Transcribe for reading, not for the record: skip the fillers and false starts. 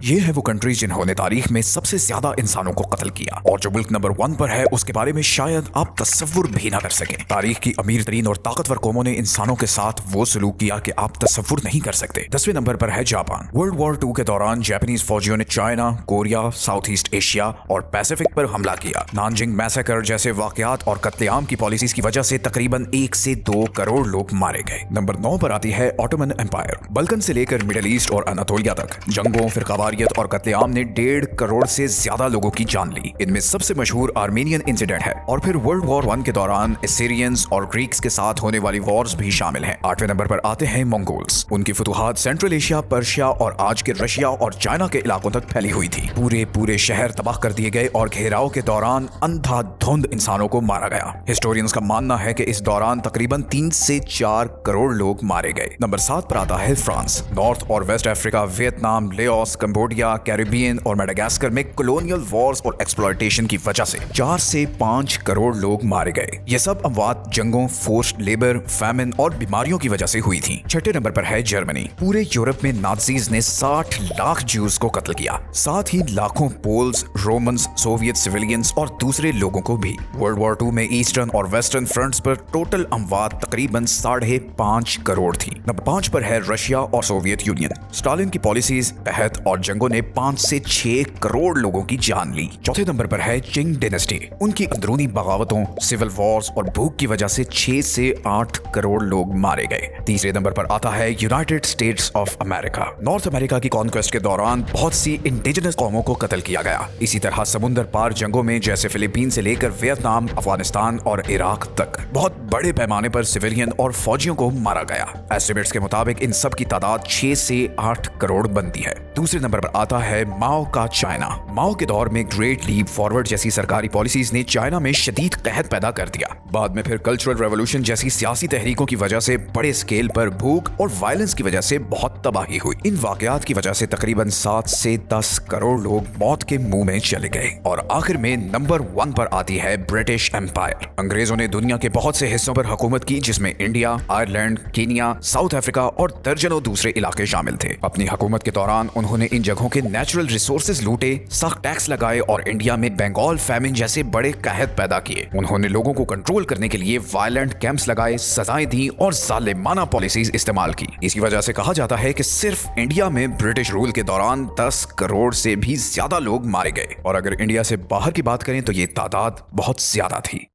ये है वो कंट्री जिन्होंने तारीख में सबसे ज्यादा इंसानों को कत्ल किया और जो मुल्क नंबर 1 पर है उसके बारे में शायद आप तस्वुर भी ना कर सकें। तारीख की अमीर तरीन और ताकतवर कौमों ने इंसानों के साथ वो सलूक किया कि आप तस्वुर नहीं कर सकते। 10वें नंबर पर है जापान। वर्ल्ड वॉर 2 के दौरान जापानीज फौजियों ने China, Korea, south east Asia और पैसिफिक पर हमला किया। नानजिंग मैसेकर जैसे वाकयात और कत्लेआम की पॉलिसीज की वजह से तकरीबन 1 से 2 करोड़ लोग मारे गए। नंबर 9 पर आती है ऑटोमन एम्पायर। बल्कन से लेकर मिडिल ईस्ट और अनातोलिया तक जंगों, फिरकावारियत और कत्लेआम ने 1.5 करोड़ से ज्यादा लोगों की जान ली। इनमें सबसे मशहूर आर्मेनियन इंसिडेंट है और फिर वर्ल्ड वॉर 1 के दौरान एसिरियंस और ग्रीक्स के साथ होने वाली वॉर्स भी शामिल हैं। 8वें नंबर पर आते हैं मंगोल्स। उनकी फुतुहात सेंट्रल एशिया, पर्शिया और आज के रशिया और चाइना के इलाकों तक फैली हुई थी। पूरे शहर तबाह कर दिए गए और घेराव के दौरान अंधाधुंध इंसानों को मारा गया। हिस्टोरियंस का मानना है कि इस दौरान तकरीबन 3 से 4 करोड़ लोग मारे गए। नंबर 7 पर आता है फ्रांस। नॉर्थ और west Africa, Vietnam, Laos, Cambodia, Caribbean और मेडागास्कर में कॉलोनियल वॉर्स और एक्सप्लॉयटेशन की वजह से 4 से 5 करोड़ लोग मारे गए। ये सब अमवात जंगों, फोर्स्ड लेबर, फैमिन और बीमारियों की वजह से हुई थी। 6ठे नंबर पर है जर्मनी। पूरे यूरोप में नाज़ीज ने 60 लाख ज्यूज को कत्ल किया, साथ ही लाखों पोल्स, रोमन्स, सोवियत सिविलियंस और दूसरे लोगों को भी। वर्ल्ड वॉर 2 में ईस्टर्न और वेस्टर्न फ्रंट्स पर टोटल अमवात तकरीबन 5.5 करोड़ थी। नंबर 5 पर है रशिया और सोवियत यूनियन। स्टालिन की पॉलिसीज, तहत और जंगों ने 5 से 6 करोड़ लोगों की जान ली। चौथे नंबर पर है चिंग डायनेस्टी। उनकी अंदरूनी बगावतों, सिविल वॉर्स और भूख की वजह से 6 से 8 करोड़ लोग मारे गए। तीसरे नंबर पर आता है United states of America. North America की कॉन्क्वेस्ट के दौरान बहुत सी इंडिजिनस कौमों को कत्ल किया गया। इसी तरह समुद्र पार जंगों में जैसे फिलीपीन से लेकर वियतनाम, अफगानिस्तान और इराक तक बहुत बड़े पैमाने पर सिविलियन और फौजियों को मारा गया। एस्टिमेट्स के मुताबिक इन सब की तादाद 6 से 8 करोड़ बनती है। दूसरे नंबर पर आता है माओ का चाइना। माओ के दौर में ग्रेट लीप फॉरवर्ड जैसी सरकारी पॉलिसीज ने चाइना में शदीद कहत पैदा कर दिया। बाद में फिर कल्चरल रेवोल्यूशन जैसी सियासी तहरीकों की वजह से बड़े स्केल पर भूख और वायलेंस की वजह से बहुत तबाही हुई। इन वाकयात की वजह से तकरीबन 7 से 10 करोड़ लोग मौत के मुंह में चले गए। और आखिर में नंबर 1 पर आती है ब्रिटिश एम्पायर। अंग्रेजों ने दुनिया के बहुत से हिस्सों पर हुकूमत की, जिसमें India, Ireland, Kenya, south Africa और दर्जनों दूसरे इलाके शामिल थे। अपनी हुकूमत के दौरान उन्होंने इन जगहों के नेचुरल रिसोर्सेज लूटे, सख्त टैक्स लगाए और इंडिया में बंगाल फैमिन जैसे बड़े कहत पैदा किए। उन्होंने लोगों को कंट्रोल करने के लिए वायलेंट कैंप्स लगाए, सजाएं दी और जालिमाना पॉलिसीज इस्तेमाल की। इसकी वजह से कहा जाता है कि सिर्फ इंडिया में ब्रिटिश रूल के दौरान 10 करोड़ से भी ज्यादा लोग मारे गए और अगर इंडिया से बाहर की बात करें तो ये तादाद बहुत ज्यादा थी।